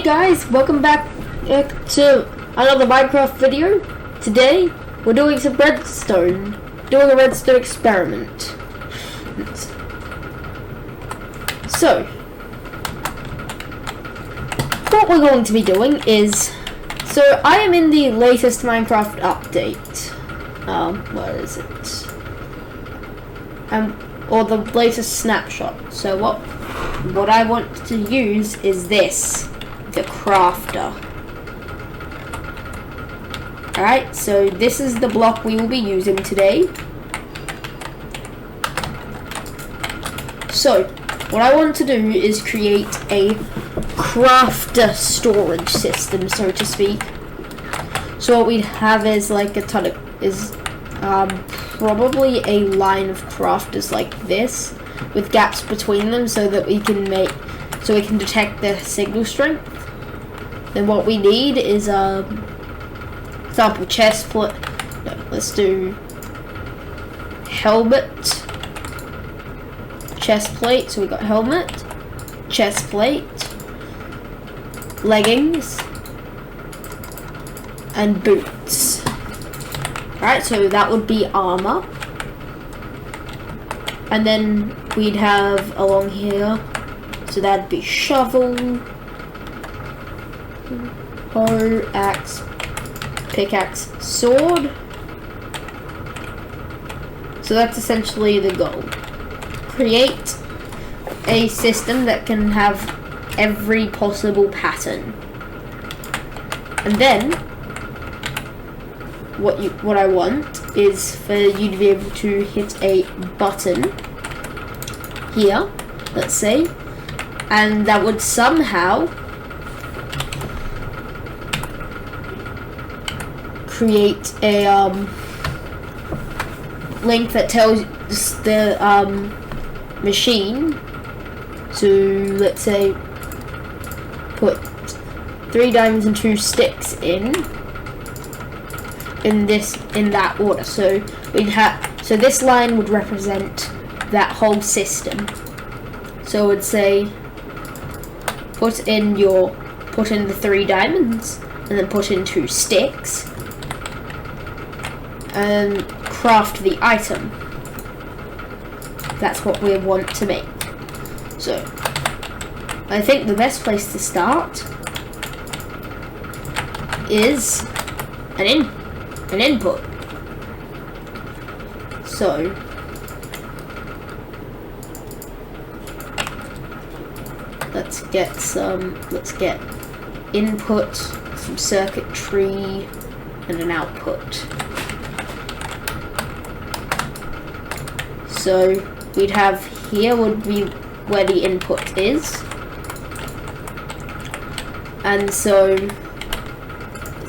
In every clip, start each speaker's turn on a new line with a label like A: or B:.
A: guys, welcome back to another Minecraft video. Today we're doing some redstone, doing a redstone experiment. So what we're going to be doing is, so I am in the latest Minecraft update. Where is it? Or the latest snapshot. So what I want to use is this, the crafter. Alright, so this is the block we will be using today. So what I want to do is create a crafter storage system, so to speak. So what we'd have is like a ton of probably a line of crafters like this, with gaps between them, so that we can detect their signal strength. Then what we need is example chest plate. No, let's do helmet, chest plate. So we got helmet, chest plate, leggings, and boots. Alright, so that would be armor. And then we'd have along here, so that'd be shovel, hoe, axe, pickaxe, sword. So that's essentially the goal. Create a system that can have every possible pattern. And then what I want is for you to be able to hit a button here, let's say, and that would somehow create a link that tells the machine to, let's say, put 3 diamonds and 2 sticks in that order. So this line would represent that whole system. So it would say put in the 3 diamonds and then put in 2 sticks and craft the item. That's what we want to make. So I think the best place to start is an input. So let's get input, some circuitry, and an output. So we'd have here would be where the input is, and so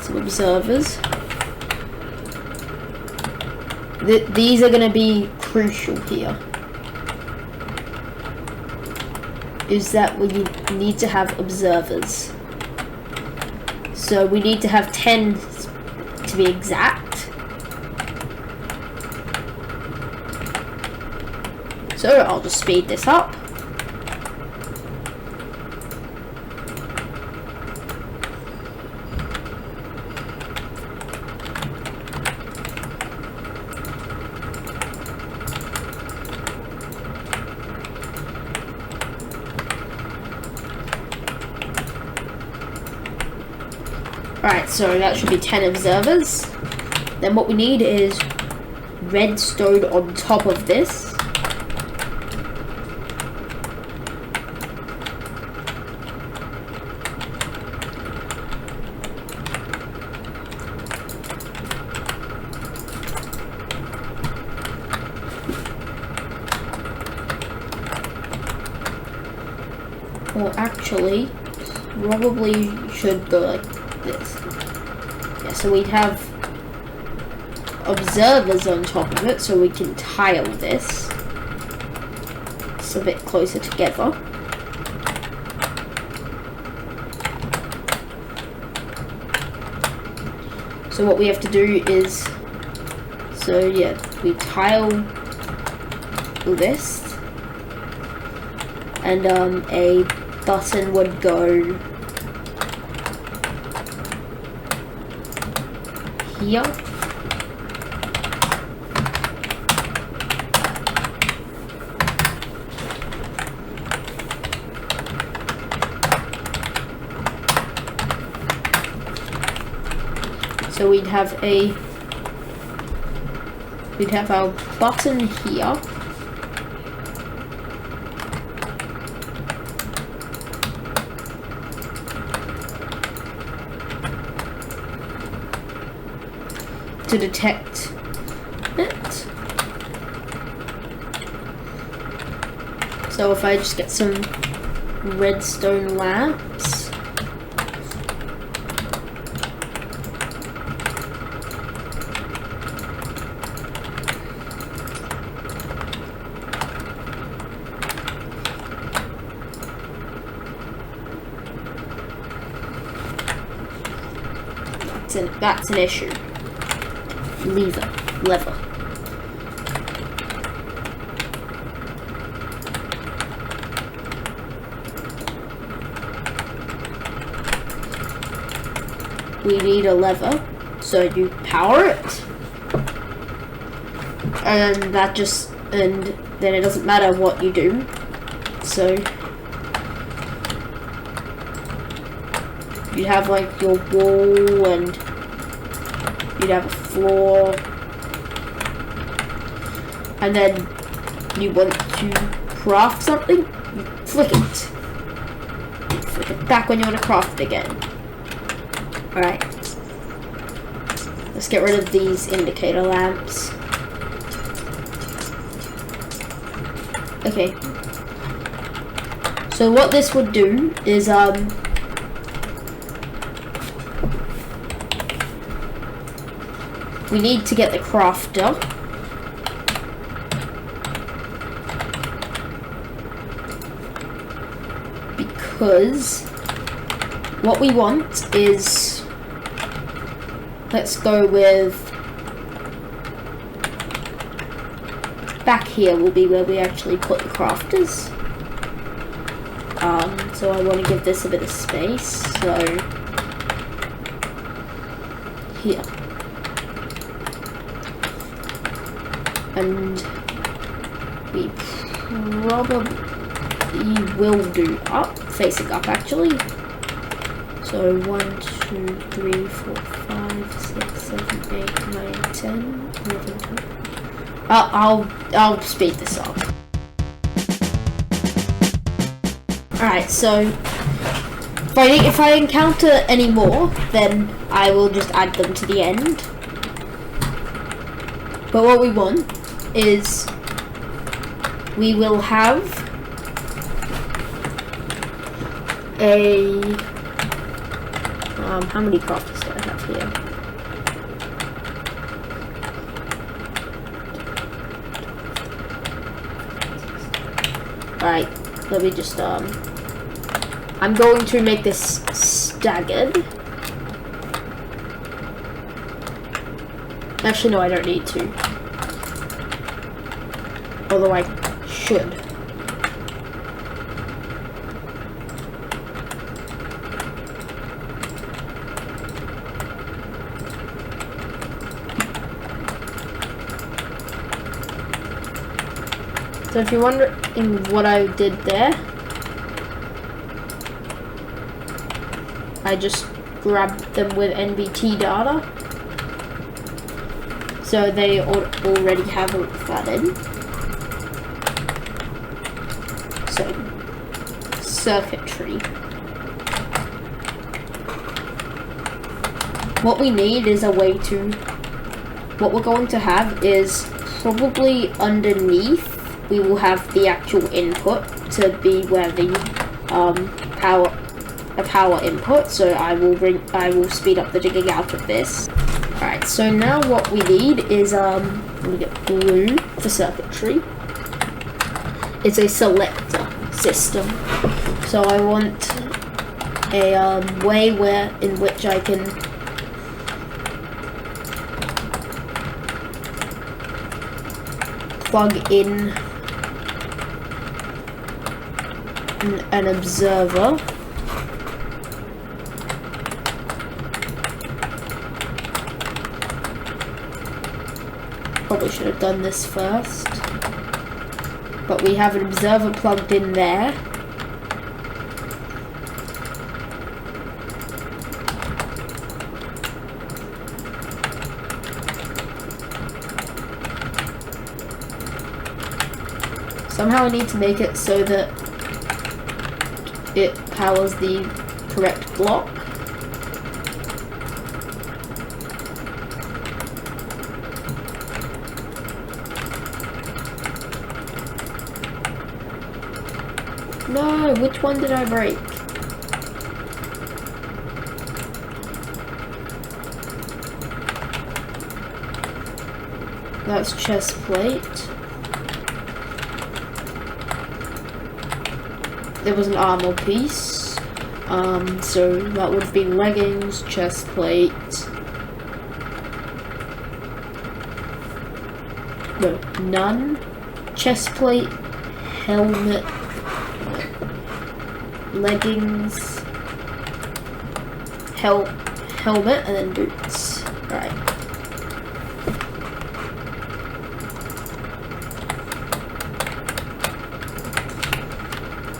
A: some observers. These are going to be crucial here. Is that we need to have observers. So we need to have 10 to be exact. So I'll just speed this up. Right, so that should be 10 observers. Then what we need is redstone on top of this. Or actually, probably should go like this. Yeah, so we'd have observers on top of it, so we can tile this. It's a bit closer together. So what we have to do is, so yeah, we tile this, and a button would go here. So we'd have our button here. To detect it. So if I just get some redstone lamps. That's an issue. Lever. We need a lever, so you power it, and then it doesn't matter what you do. So you'd have like your wall, and you'd have a floor, and then you want to craft something, you flick it. You flick it back when you want to craft it again. Alright. Let's get rid of these indicator lamps. Okay. So what this would do is we need to get the crafter. Because what we want is, let's go with, back here will be where we actually put the crafters. So I want to give this a bit of space, so here. And we probably will do up, facing up actually. So 1, 2, 3, 4, 5, 6, 7, 8, 9, 10, 11, 12. I'll speed this up. Alright, so if I encounter any more, then I will just add them to the end. But what we want is we will have a how many crafters do I have here? Alright, let me just I'm going to make this staggered. Actually no, I don't need to. Although I should. So if you're wondering what I did there, I just grabbed them with NBT data. So they already have all that in. So, circuitry. What we need is a way to, what we're going to have is probably underneath we will have the actual input to be where the power input. So I will speed up the digging out of this. Alright, so now what we need is we get blue for circuitry. It's a selector system. So I want a way in which I can plug in an observer. probably should have done this first. But we have an observer plugged in there. Somehow I need to make it so that it powers the correct block. No, which one did I break? That's chest plate. There was an armor piece. So that would be leggings, chest plate. No, none. Chest plate, helmet, leggings, helmet, and then boots. Right.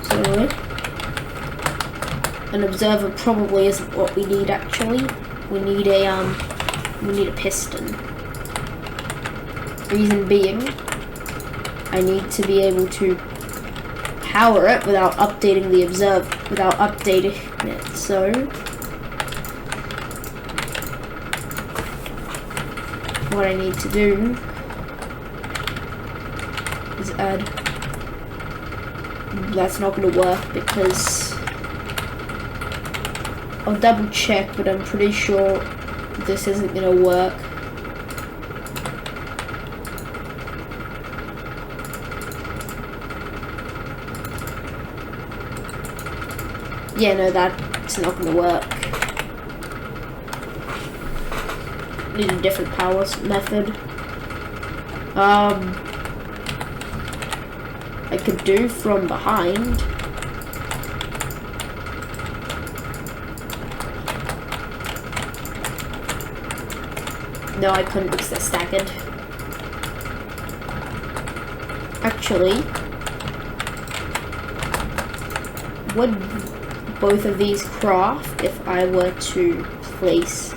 A: So an observer probably isn't what we need actually. We need a piston. Reason being, I need to be able to power it without updating the observer, without updating it. So what I need to do is add. That's not going to work because I'll double check, but I'm pretty sure this isn't going to work. Yeah, no, that's not going to work. Need a different power method. I could do from behind. No, I couldn't because they're staggered. Actually, would both of these craft if I were to place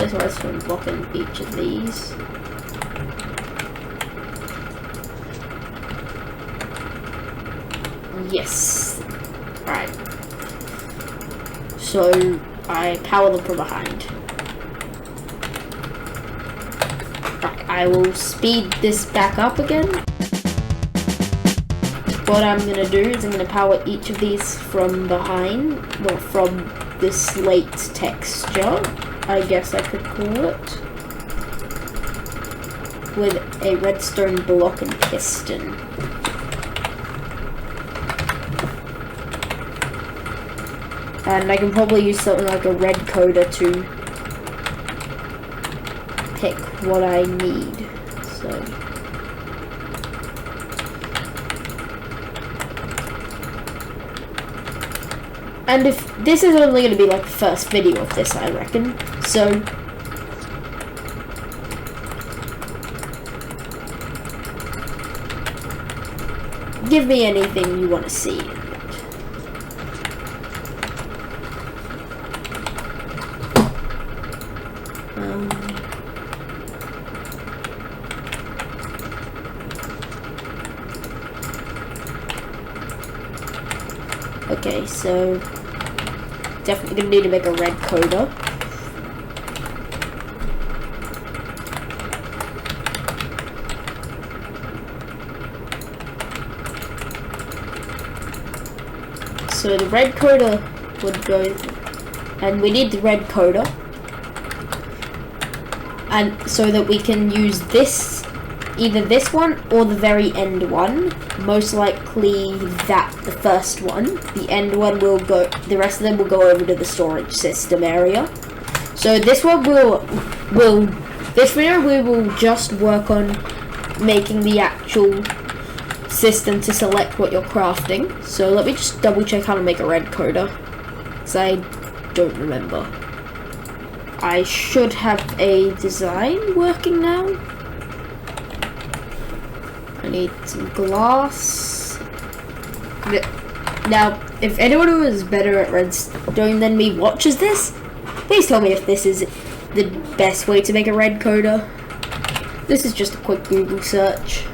A: so I can block in each of these. Yes. Right. So I power them from behind. Right, I will speed this back up again. What I'm gonna do is I'm gonna power each of these from behind, well, from the slate texture, I guess I could call it, with a redstone block and piston. And I can probably use something like a red coder to pick what I need. So and if this is only going to be like the first video of this, I reckon. So give me anything you want to see. Okay, so definitely gonna need to make a red coder. So the red coder would go, and we need the red coder, and so that we can use this either this one or the very end one. Most likely the first one. The end one will go, the rest of them will go over to the storage system area. So this one this video we will just work on making the actual system to select what you're crafting. So let me just double check how to make a red coder, because I don't remember. I should have a design working now. I need some glass. Now, if anyone who is better at redstone than me watches this, please tell me if this is the best way to make a red coder. This is just a quick Google search.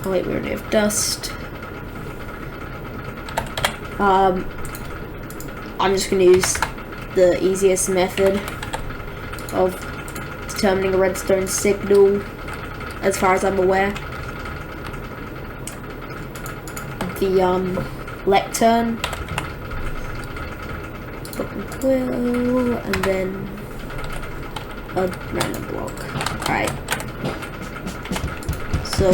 A: Oh wait, we already have dust. I'm just gonna use the easiest method of determining a redstone signal, as far as I'm aware. The lectern, quill, and then a random block. Alright. So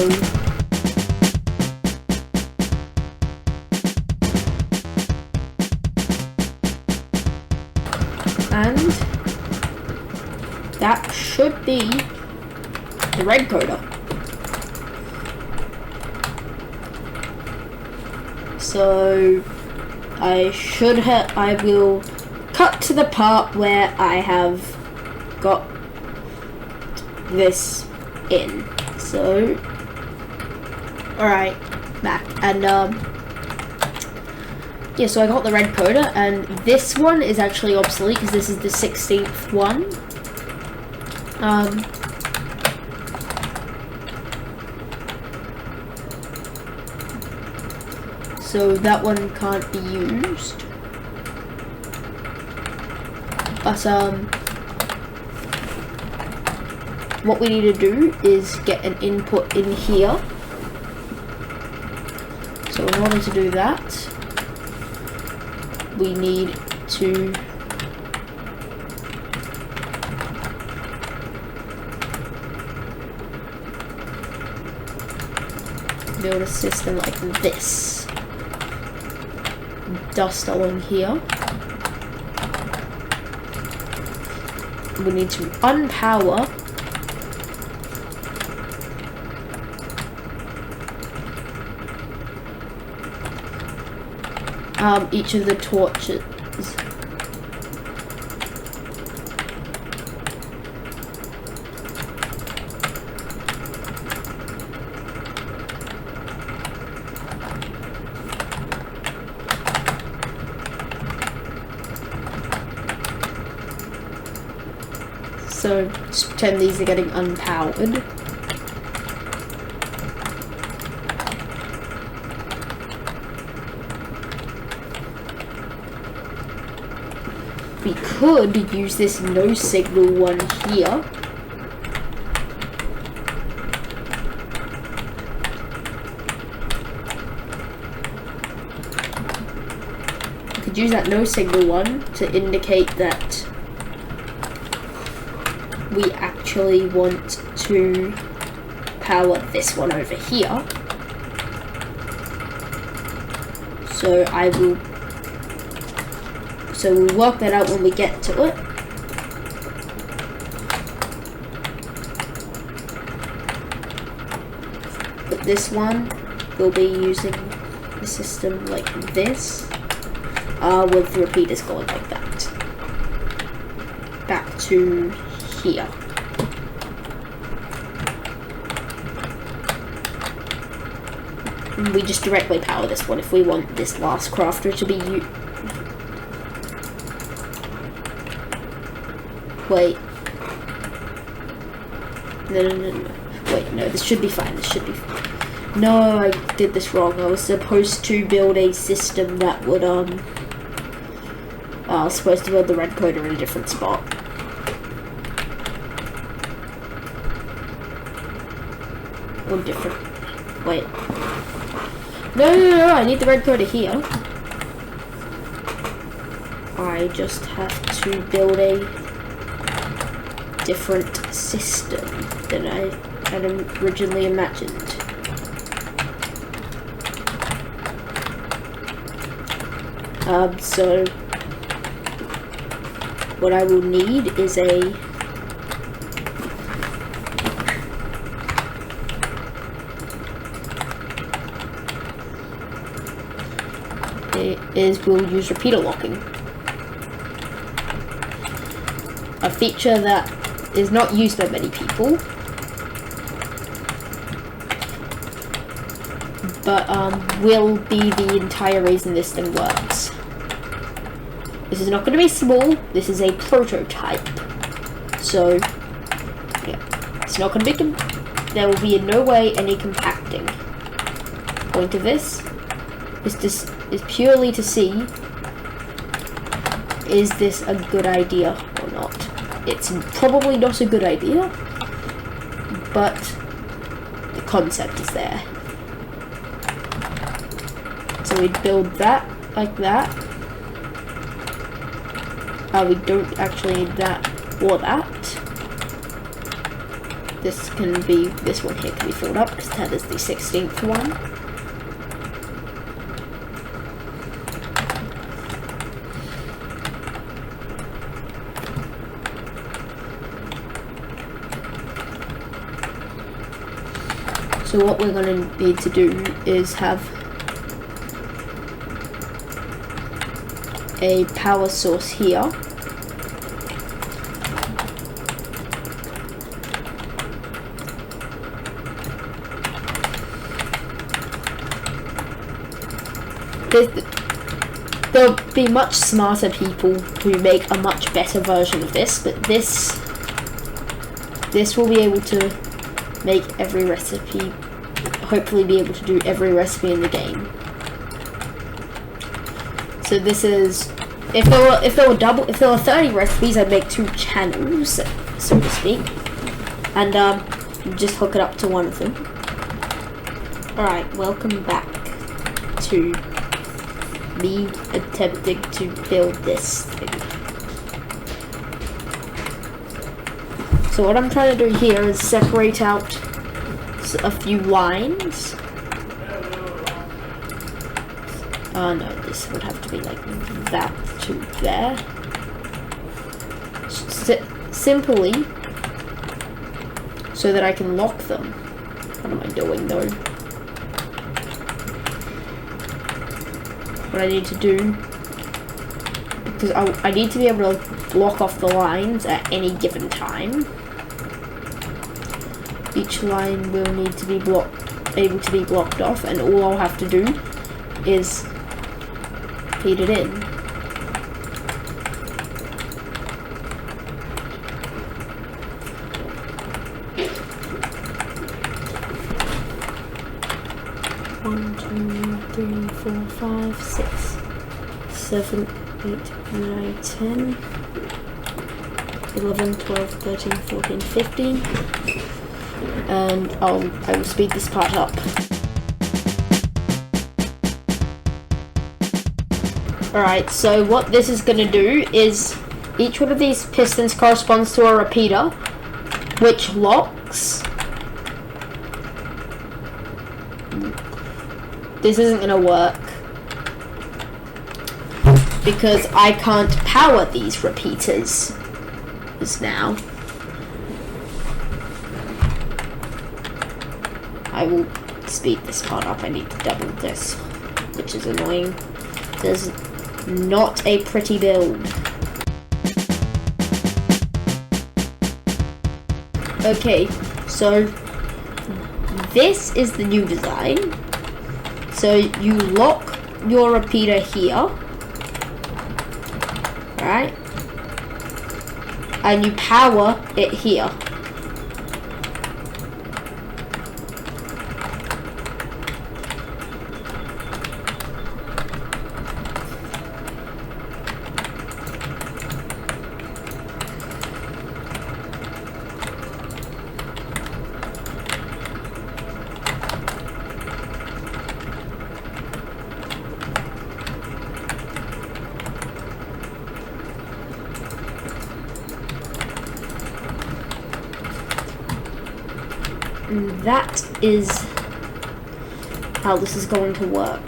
A: and that should be the red coder. So I will cut to the part where I have got this in. So, alright, back. And yeah, so I got the red coder, and this one is actually obsolete because this is the 16th one. So that one can't be used. But what we need to do is get an input in here. So in order to do that, we need to build a system like this. Dust along here. We need to unpower each of the torches. So just pretend these are getting unpowered. We could use this no signal one here. We could use that no signal one to indicate that we actually want to power this one over here. So we'll work that out when we get to it. But this one will be using the system like this, with repeaters going like that. Back to here. And we just directly power this one if we want this last crafter to be Wait. No. Wait, no, this should be fine. This should be fine. No, I did this wrong. I was supposed to build a system that would, I was supposed to build the red coder in a different spot. Or different. Wait. No, I need the red coder here. I just have to build a different system than I had originally imagined. So what I will need is we'll use repeater locking. A feature that is not used by many people, but will be the entire reason this thing works. This is not going to be small, this is a prototype. So, yeah, it's not going to be, there will be in no way any compacting. Point of this is purely to see, is this a good idea or not? It's probably not a good idea, but the concept is there. So we build that like that. We don't actually need that or that. This one here can be filled up because that is the 16th one. So what we're going to need to do is have a power source here. There'll be much smarter people who make a much better version of this, but this will be able to make every recipe, hopefully be able to do every recipe in the game. So this is, if there were 30 recipes, I'd make 2 channels, so to speak, and just hook it up to one of them. Alright, welcome back to me attempting to build this thing. So what I'm trying to do here is separate out a few lines. No, this would have to be like that to there. Simply so that I can lock them. What am I doing though? What I need to do, because I need to be able to block off the lines at any given time. Each line will need to be able to be blocked off, and all I'll have to do is feed it in. One, 2, 3, 4, 5, 6, 7, 8, 9, 10, 11, 12, 13, 14, 15. And I will speed this part up. Alright, so what this is going to do is each one of these pistons corresponds to a repeater, which locks. This isn't going to work because I can't power these repeaters now. I will speed this part up. I need to double this, which is annoying. There's not a pretty build. Okay, so this is the new design. So you lock your repeater here, right? And you power it here. And that is how this is going to work.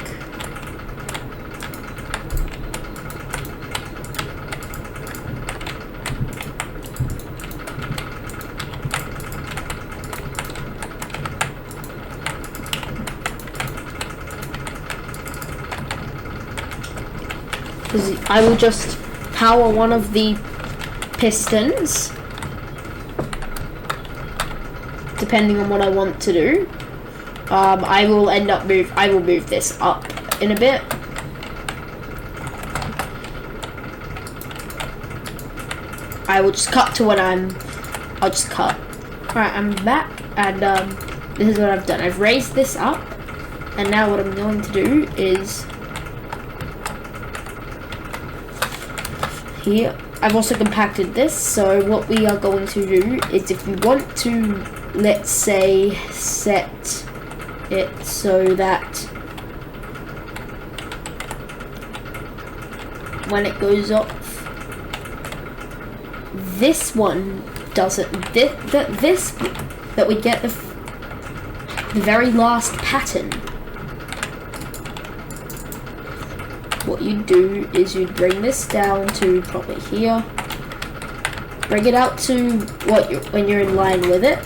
A: Because I will just power one of the pistons, depending on what I want to do. I will move this up in a bit. I will just cut to when I'll just cut. Alright, I'm back, and this is what I've done. I've raised this up, and now what I'm going to do is here. I've also compacted this, so what we are going to do is, if we want to, let's say, set it so that when it goes off, this one doesn't, that we get the very last pattern. What you do is you bring this down to probably here, bring it out to when you're in line with it,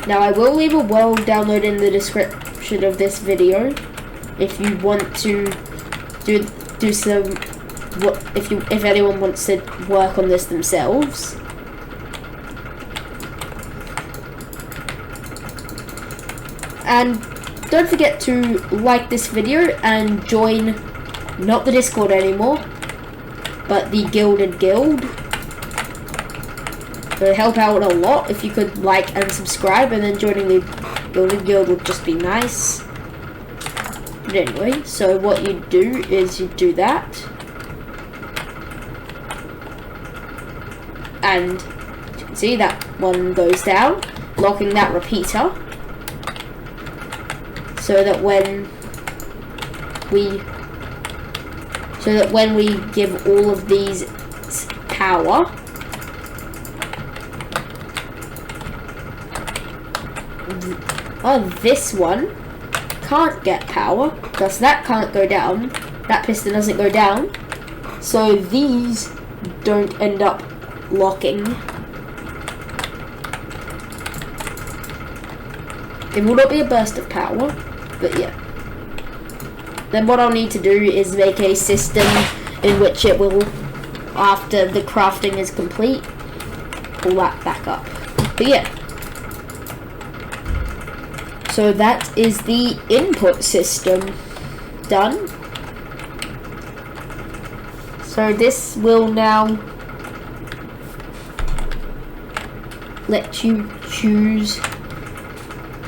A: now I will leave a world download in the description of this video if you want to do some, if anyone wants to work on this themselves. And don't forget to like this video and join, not the Discord anymore, but the Gilded Guild. It would help out a lot if you could like and subscribe, and then joining the Gilded Guild would just be nice. But anyway, so what you do is you do that. And you can see that one goes down, locking that repeater. So that when we give all of these power, this one can't get power because that can't go down. That piston doesn't go down, so these don't end up locking. It will not be a burst of power. But yeah, then what I'll need to do is make a system in which it will, after the crafting is complete, pull that back up. But yeah, so that is the input system done. So this will now let you choose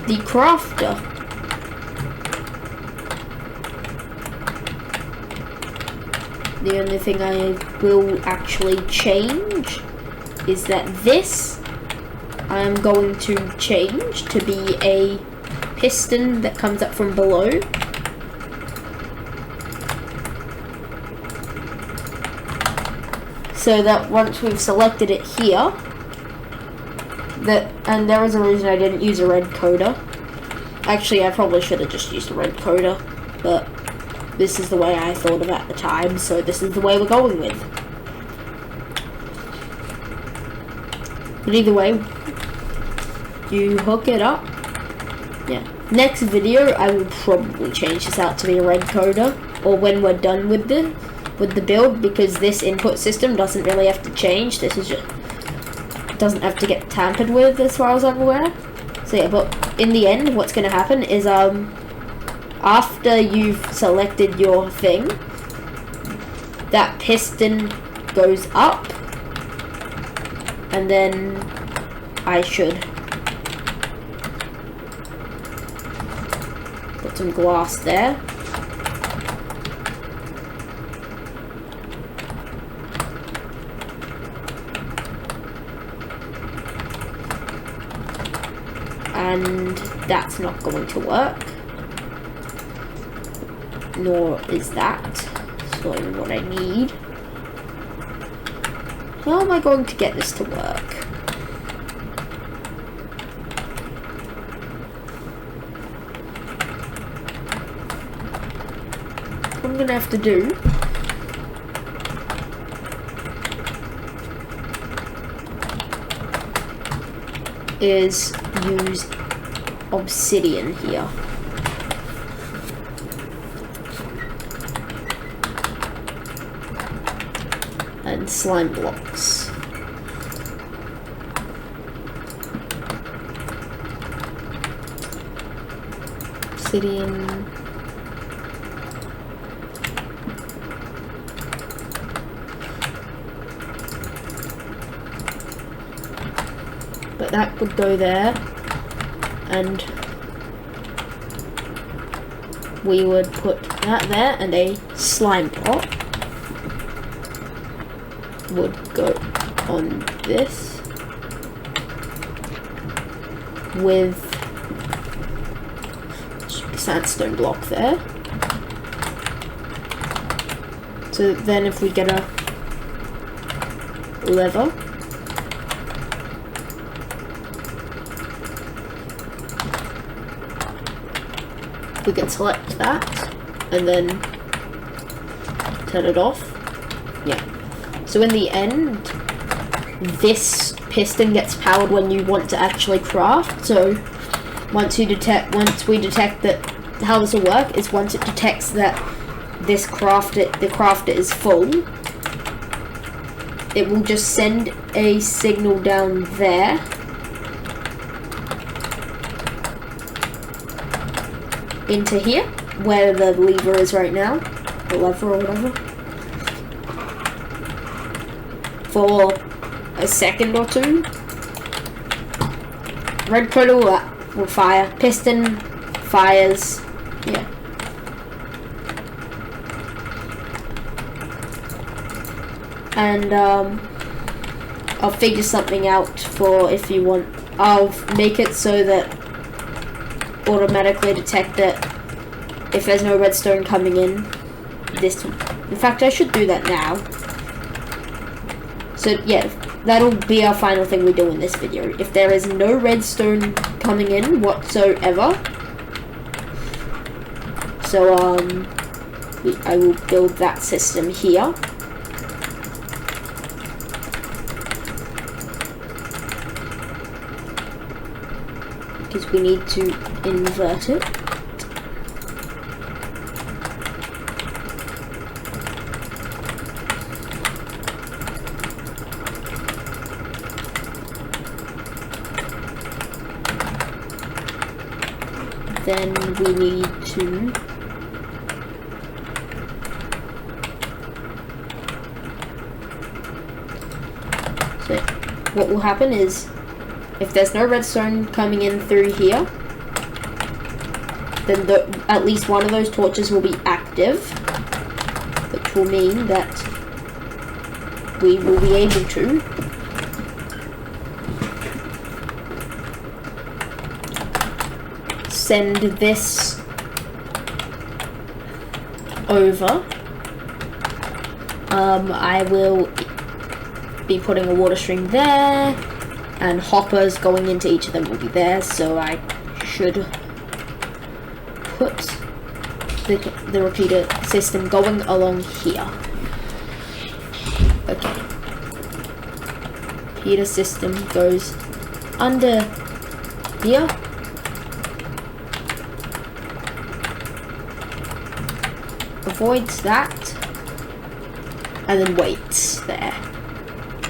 A: the crafter. The only thing I will actually change is that this I am going to change to be a piston that comes up from below. So that once we've selected it here, and there was a reason I didn't use a red coder. Actually, I probably should have just used a red coder, but this is the way I thought of it at the time, so this is the way we're going with. But either way, you hook it up. Yeah. Next video, I will probably change this out to be a red coder, or when we're done with the build, because this input system doesn't really have to change. This is just doesn't have to get tampered with, as far as I'm aware. So yeah, but in the end, what's going to happen is after you've selected your thing, that piston goes up, and then I should put some glass there. And that's not going to work. nor is that. So what I need. How am I going to get this to work? What I'm gonna have to do is use obsidian here. And slime blocks. Obsidian. But that would go there, and we would put that there, and a slime block would go on this with sandstone block there. So then if we get a lever, we can select that and then turn it off. Yeah. So in the end, this piston gets powered when you want to actually craft. So once we detect that, how this will work is once it detects that the crafter is full, it will just send a signal down there. Into here, where the lever is right now, the lever or whatever, for a second or two. Red coater will fire, piston fires, yeah. And I'll figure something out for if you want. I'll make it so that automatically detect that if there's no redstone coming in. In fact, I should do that now. So yeah, that'll be our final thing we do in this video. If there is no redstone coming in whatsoever, so I will build that system here. Because we need to invert it. Then we need to so what will happen is if there's no redstone coming in through here, then at least one of those torches will be active, which will mean that we will be able to send this over. I will be putting a water stream there, and hoppers going into each of them will be there, so I should put the repeater system going along here. Okay. Repeater system goes under here. Avoids that, and then waits there.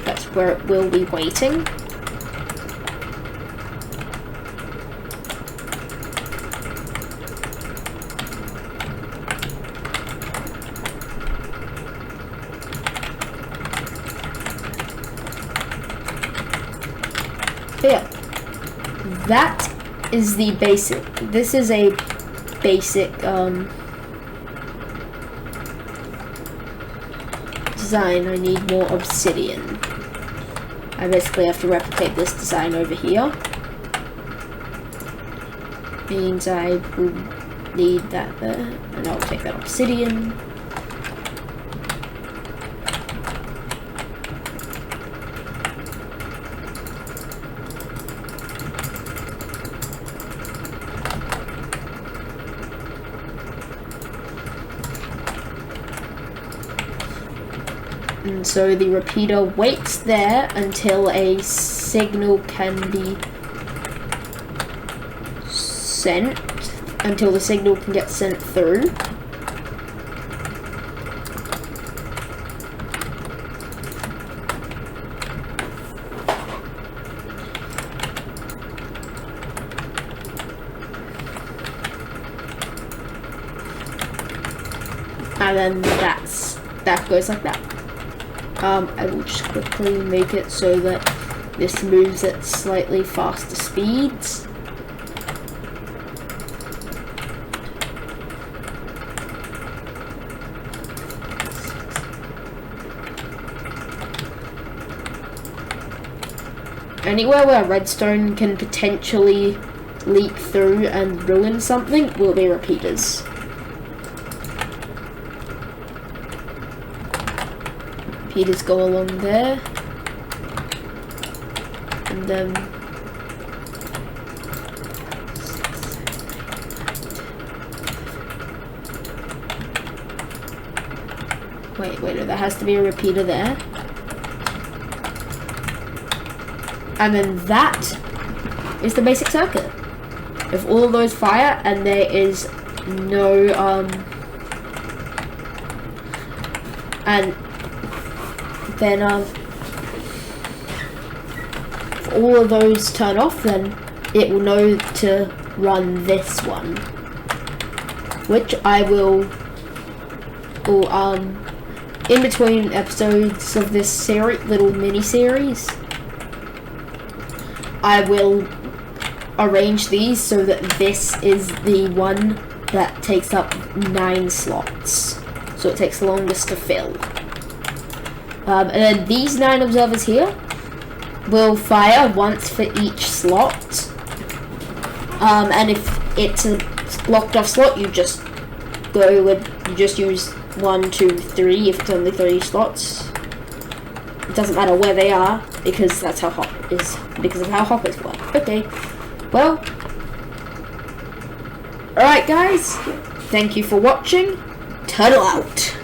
A: That's where it will be waiting. Yeah, that is the basic. This is a basic design. I need more obsidian. I basically have to replicate this design over here. Means I will need that there, and I'll take that obsidian. And so the repeater waits there until a signal can be sent, until the signal can get sent through. And then that goes like that. I will just quickly make it so that this moves at slightly faster speeds. Anywhere where redstone can potentially leak through and ruin something will be repeaters. Repeaters go along there, and then wait, there has to be a repeater there. And then that is the basic circuit. If all of those fire and there is no and then if all of those turn off, then it will know to run this one, which I will in between episodes of this series, little mini series, I will arrange these so that this is the one that takes up 9 slots, so it takes the longest to fill. And then these 9 observers here will fire once for each slot. And if it's a blocked off slot, you just use 1, 2, 3 if it's only 3 slots. It doesn't matter where they are because that's how because of how hoppers work. Okay, well, alright guys, thank you for watching. Turtle out.